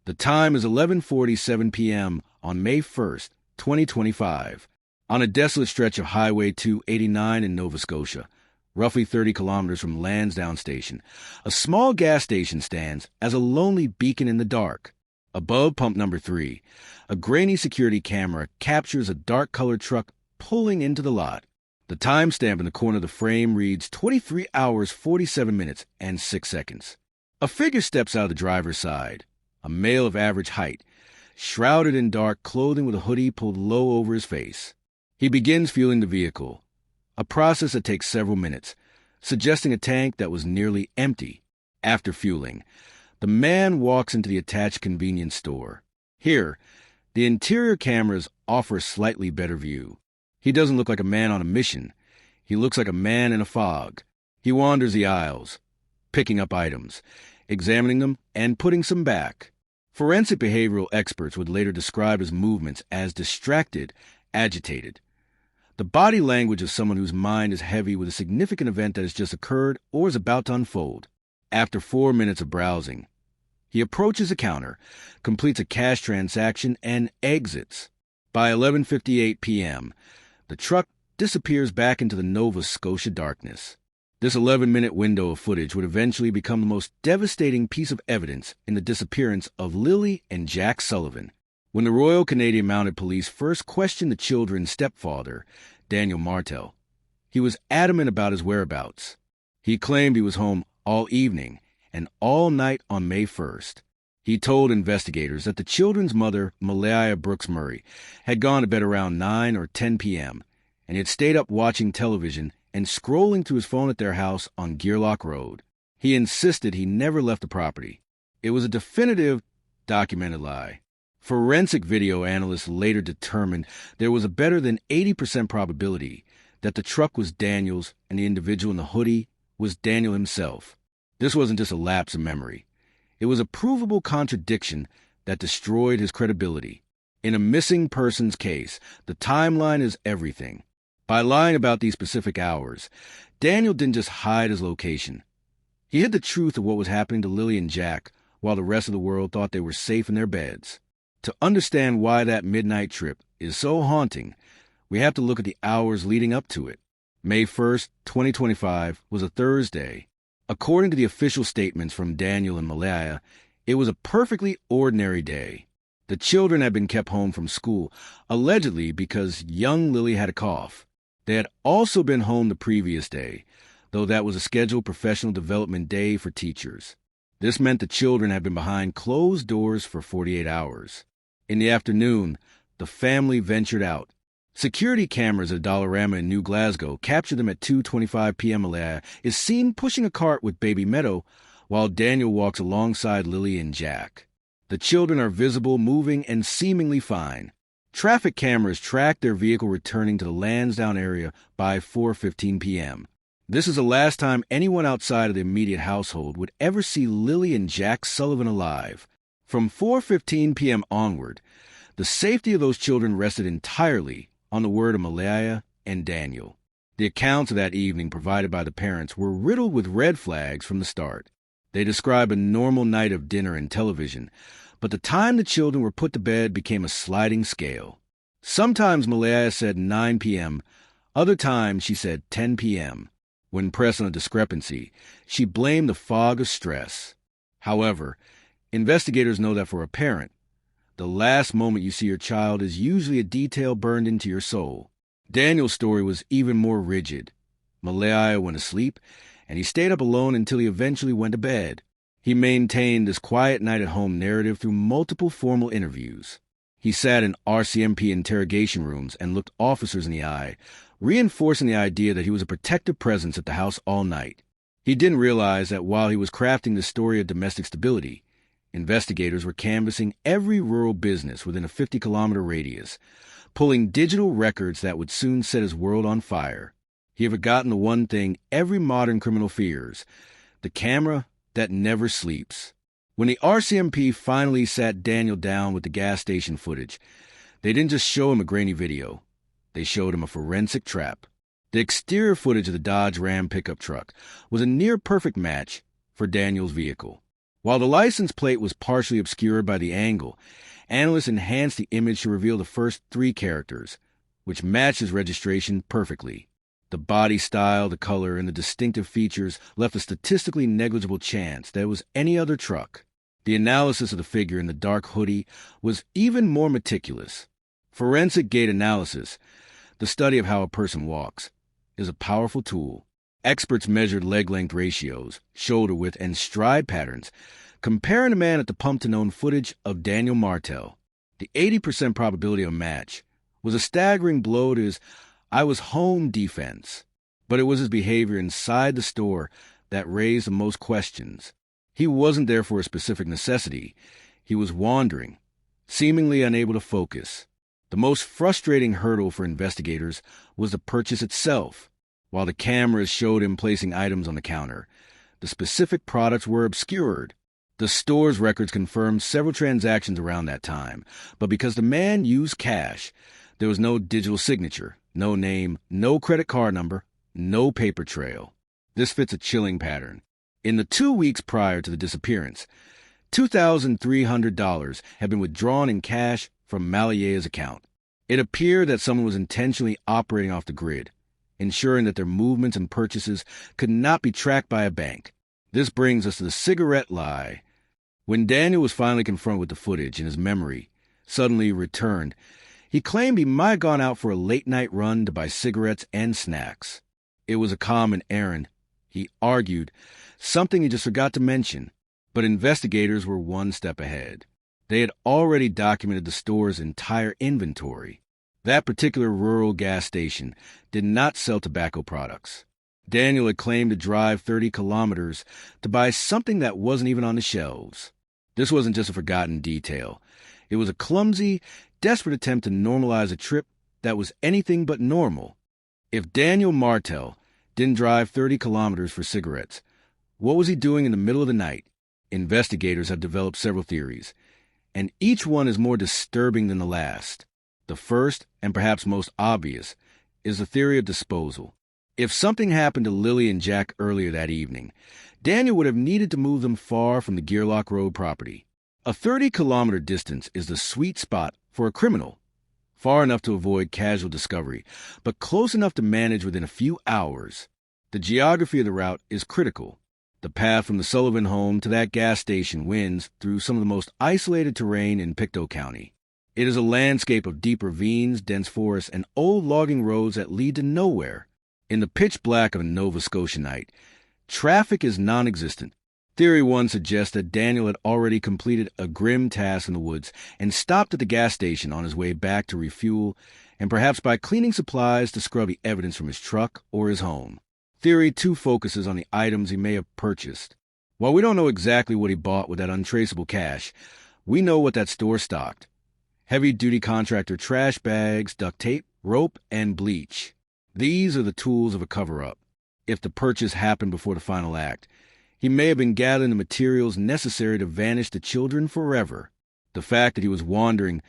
The time is 11:47 p.m. on May 1st, 2025, on a desolate stretch of Highway 289 in Nova Scotia, roughly 30 kilometers from Lansdowne Station. A small gas station stands as a lonely beacon in the dark. Above pump number 3, a grainy security camera captures a dark-colored truck pulling into the lot. The timestamp in the corner of the frame reads 23 hours, 47 minutes, and 6 seconds. A figure steps out of the driver's side, a male of average height, shrouded in dark clothing with a hoodie pulled low over his face. He begins fueling the vehicle, a process that takes several minutes, suggesting a tank that was nearly empty. After fueling, the man walks into the attached convenience store. Here, the interior cameras offer a slightly better view. He doesn't look like a man on a mission. He looks like a man in a fog. He wanders the aisles, picking up items, examining them, and putting some back. Forensic behavioral experts would later describe his movements as distracted, agitated. The body language of someone whose mind is heavy with a significant event that has just occurred or is about to unfold. After 4 minutes of browsing, he approaches a counter, completes a cash transaction, and exits. By 11:58 p.m., the truck disappears back into the Nova Scotia darkness. This 11-minute window of footage would eventually become the most devastating piece of evidence in the disappearance of Lily and Jack Sullivan. When the Royal Canadian Mounted Police first questioned the children's stepfather, Daniel Martell, he was adamant about his whereabouts. He claimed he was home all evening and all night on May 1st. He told investigators that the children's mother, Malaya Brooks Murray, had gone to bed around 9 or 10 p.m., and he had stayed up watching television and scrolling through his phone at their house on Gearlock Road. He insisted he never left the property. It was a definitive, documented lie. Forensic video analysts later determined there was a better than 80% probability that the truck was Daniel's and the individual in the hoodie was Daniel himself. This wasn't just a lapse of memory. It was a provable contradiction that destroyed his credibility. In a missing persons case, the timeline is everything. By lying about these specific hours, Daniel didn't just hide his location. He hid the truth of what was happening to Lily and Jack while the rest of the world thought they were safe in their beds. To understand why that midnight trip is so haunting, we have to look at the hours leading up to it. May 1st, 2025 was a Thursday. According to the official statements from Daniel and Malaya, it was a perfectly ordinary day. The children had been kept home from school, allegedly because young Lily had a cough. They had also been home the previous day, though that was a scheduled professional development day for teachers. This meant the children had been behind closed doors for 48 hours. In the afternoon, the family ventured out. Security cameras at Dollarama in New Glasgow captured them at 2:25 p.m. Malaya is seen pushing a cart with baby Meadow while Daniel walks alongside Lily and Jack. The children are visible, moving, and seemingly fine. Traffic cameras track their vehicle returning to the Lansdowne area by 4:15 p.m. This is the last time anyone outside of the immediate household would ever see Lily and Jack Sullivan alive. From 4:15 p.m. onward, the safety of those children rested entirely on the word of Malaya and Daniel. The accounts of that evening provided by the parents were riddled with red flags from the start. They describe a normal night of dinner and television, but the time the children were put to bed became a sliding scale. Sometimes Malaya said 9 p.m., other times she said 10 p.m. When pressed on a discrepancy, she blamed the fog of stress. However, investigators know that for a parent, the last moment you see your child is usually a detail burned into your soul. Daniel's story was even more rigid. Malaya went to sleep, and he stayed up alone until he eventually went to bed. He maintained this quiet night at home narrative through multiple formal interviews. He sat in RCMP interrogation rooms and looked officers in the eye, reinforcing the idea that he was a protective presence at the house all night. He didn't realize that while he was crafting the story of domestic stability, investigators were canvassing every rural business within a 50-kilometer radius, pulling digital records that would soon set his world on fire. He had forgotten the one thing every modern criminal fears, the camera that never sleeps. When the RCMP finally sat Daniel down with the gas station footage, they didn't just show him a grainy video. They showed him a forensic trap. The exterior footage of the Dodge Ram pickup truck was a near-perfect match for Daniel's vehicle. While the license plate was partially obscured by the angle, analysts enhanced the image to reveal the first three characters, which matched his registration perfectly. The body style, the color, and the distinctive features left a statistically negligible chance that it was any other truck. The analysis of the figure in the dark hoodie was even more meticulous. Forensic gait analysis, the study of how a person walks, is a powerful tool. Experts measured leg length ratios, shoulder width, and stride patterns, comparing a man at the pump to known footage of Daniel Martell. The 80% probability of a match was a staggering blow to his "I was home" defense, but it was his behavior inside the store that raised the most questions. He wasn't there for a specific necessity. He was wandering, seemingly unable to focus. The most frustrating hurdle for investigators was the purchase itself. While the cameras showed him placing items on the counter, the specific products were obscured. The store's records confirmed several transactions around that time, but because the man used cash, there was no digital signature, no name, no credit card number, no paper trail. This fits a chilling pattern. In the 2 weeks prior to the disappearance, $2,300 had been withdrawn in cash from Maliea's account. It appeared that someone was intentionally operating off the grid, ensuring that their movements and purchases could not be tracked by a bank. This brings us to the cigarette lie. When Daniel was finally confronted with the footage and his memory suddenly returned, he claimed he might have gone out for a late-night run to buy cigarettes and snacks. It was a common errand, he argued, something he just forgot to mention, but investigators were one step ahead. They had already documented the store's entire inventory. That particular rural gas station did not sell tobacco products. Daniel had claimed to drive 30 kilometers to buy something that wasn't even on the shelves. This wasn't just a forgotten detail. It was a clumsy, desperate attempt to normalize a trip that was anything but normal. If Daniel Martell didn't drive 30 kilometers for cigarettes, what was he doing in the middle of the night? Investigators have developed several theories, and each one is more disturbing than the last. The first, and perhaps most obvious, is the theory of disposal. If something happened to Lily and Jack earlier that evening, Daniel would have needed to move them far from the Gearlock Road property. A 30-kilometer distance is the sweet spot for a criminal, far enough to avoid casual discovery, but close enough to manage within a few hours. The geography of the route is critical. The path from the Sullivan home to that gas station winds through some of the most isolated terrain in Pictou County. It is a landscape of deep ravines, dense forests, and old logging roads that lead to nowhere. In the pitch black of a Nova Scotia night, traffic is non-existent. Theory 1 suggests that Daniel had already completed a grim task in the woods and stopped at the gas station on his way back to refuel, and perhaps by cleaning supplies to scrub the evidence from his truck or his home. Theory 2 focuses on the items he may have purchased. While we don't know exactly what he bought with that untraceable cash, we know what that store stocked. Heavy-duty contractor trash bags, duct tape, rope, and bleach. These are the tools of a cover-up. If the purchase happened before the final act, he may have been gathering the materials necessary to vanish the children forever. The fact that he was wandering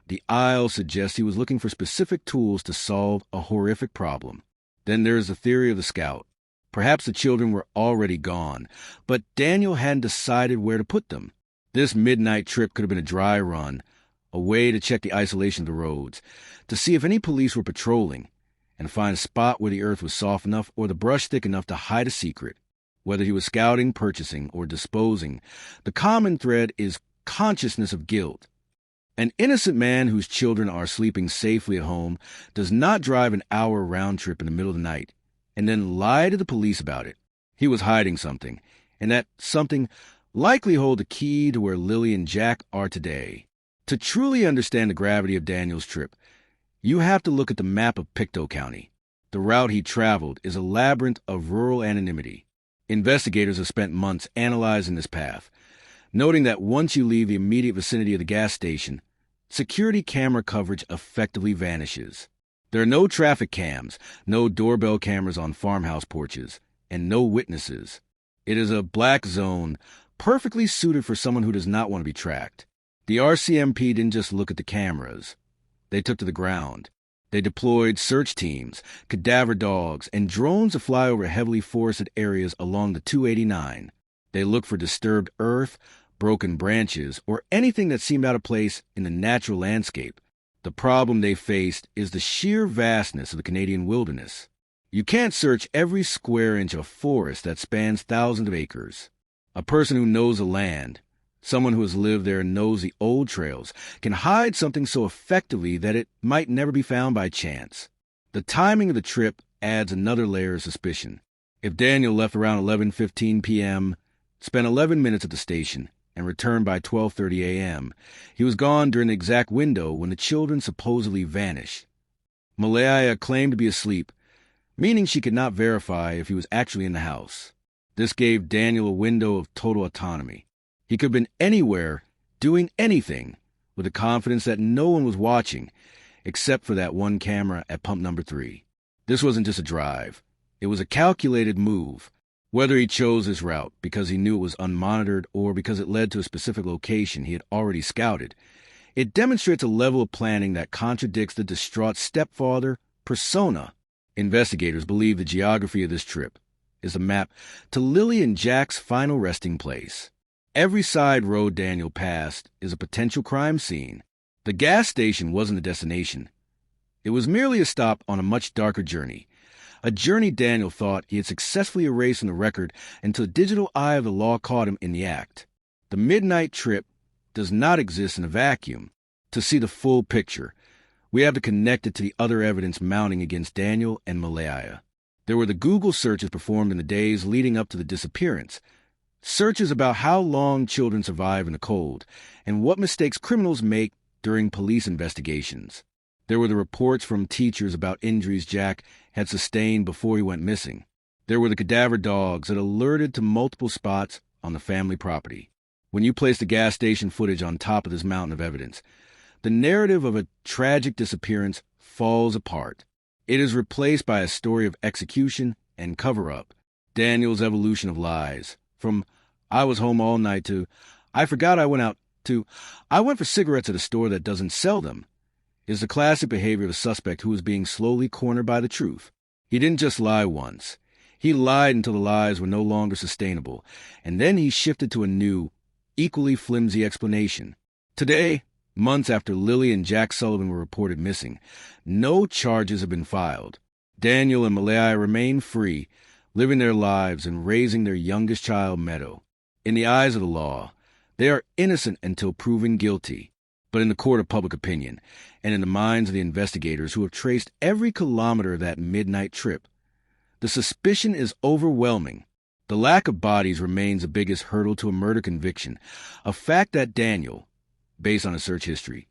the aisle suggests he was looking for specific tools to solve a horrific problem. Then there is the theory of the scout. Perhaps the children were already gone, but Daniel hadn't decided where to put them. This midnight trip could have been a dry run, a way to check the isolation of the roads, to see if any police were patrolling, and find a spot where the earth was soft enough or the brush thick enough to hide a secret. Whether he was scouting, purchasing, or disposing, the common thread is consciousness of guilt. An innocent man whose children are sleeping safely at home does not drive an hour round trip in the middle of the night and then lie to the police about it. He was hiding something, and that something likely hold the key to where Lily and Jack are today. To truly understand the gravity of Daniel's trip, you have to look at the map of Pictou County. The route he traveled is a labyrinth of rural anonymity. Investigators have spent months analyzing this path, noting that once you leave the immediate vicinity of the gas station, security camera coverage effectively vanishes. There are no traffic cams, no doorbell cameras on farmhouse porches, and no witnesses. It is a black zone, perfectly suited for someone who does not want to be tracked. The RCMP didn't just look at the cameras. They took to the ground. They deployed search teams, cadaver dogs, and drones to fly over heavily forested areas along the 289. They looked for disturbed earth, broken branches, or anything that seemed out of place in the natural landscape. The problem they faced is the sheer vastness of the Canadian wilderness. You can't search every square inch of forest that spans thousands of acres. A person who knows the land, someone who has lived there and knows the old trails, can hide something so effectively that it might never be found by chance. The timing of the trip adds another layer of suspicion. If Daniel left around 11:15 p.m., spent 11 minutes at the station, and returned by 12:30 a.m., he was gone during the exact window when the children supposedly vanished. Malaya claimed to be asleep, meaning she could not verify if he was actually in the house. This gave Daniel a window of total autonomy. He could have been anywhere, doing anything, with the confidence that no one was watching, except for that one camera at pump number 3. This wasn't just a drive. It was a calculated move. Whether he chose this route because he knew it was unmonitored or because it led to a specific location he had already scouted, it demonstrates a level of planning that contradicts the distraught stepfather persona. Investigators believe the geography of this trip is a map to Lily and Jack's final resting place. Every side road Daniel passed is a potential crime scene. The gas station wasn't the destination. It was merely a stop on a much darker journey, a journey Daniel thought he had successfully erased from the record until the digital eye of the law caught him in the act. The midnight trip does not exist in a vacuum. To see the full picture, we have to connect it to the other evidence mounting against Daniel and Malaya. There were the Google searches performed in the days leading up to the disappearance, searches about how long children survive in the cold and what mistakes criminals make during police investigations. There were the reports from teachers about injuries Jack had sustained before he went missing. There were the cadaver dogs that alerted to multiple spots on the family property. When you place the gas station footage on top of this mountain of evidence, the narrative of a tragic disappearance falls apart. It is replaced by a story of execution and cover-up. Daniel's evolution of lies, from "I was home all night" to "I forgot I went out" to "I went for cigarettes at a store that doesn't sell them," is the classic behavior of a suspect who is being slowly cornered by the truth. He didn't just lie once. He lied until the lies were no longer sustainable, and then he shifted to a new, equally flimsy explanation. Today, months after Lily and Jack Sullivan were reported missing, no charges have been filed. Daniel and Malaya remain free, living their lives and raising their youngest child, Meadow. In the eyes of the law, they are innocent until proven guilty. But in the court of public opinion, and in the minds of the investigators who have traced every kilometer of that midnight trip, the suspicion is overwhelming. The lack of bodies remains the biggest hurdle to a murder conviction, a fact that Daniel, based on his search history,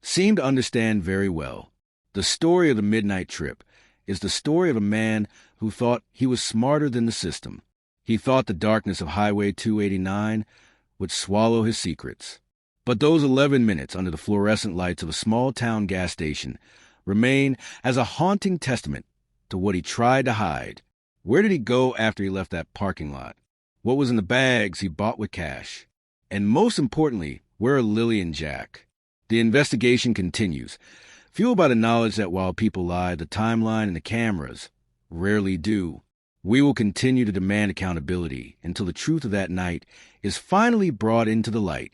seemed to understand very well. The story of the midnight trip is the story of a man who thought he was smarter than the system. He thought the darkness of Highway 289 would swallow his secrets. But those 11 minutes under the fluorescent lights of a small-town gas station remain as a haunting testament to what he tried to hide. Where did he go after he left that parking lot? What was in the bags he bought with cash? And most importantly, where are Lily and Jack? The investigation continues, fueled by the knowledge that while people lie, the timeline and the cameras rarely do. We will continue to demand accountability until the truth of that night is finally brought into the light.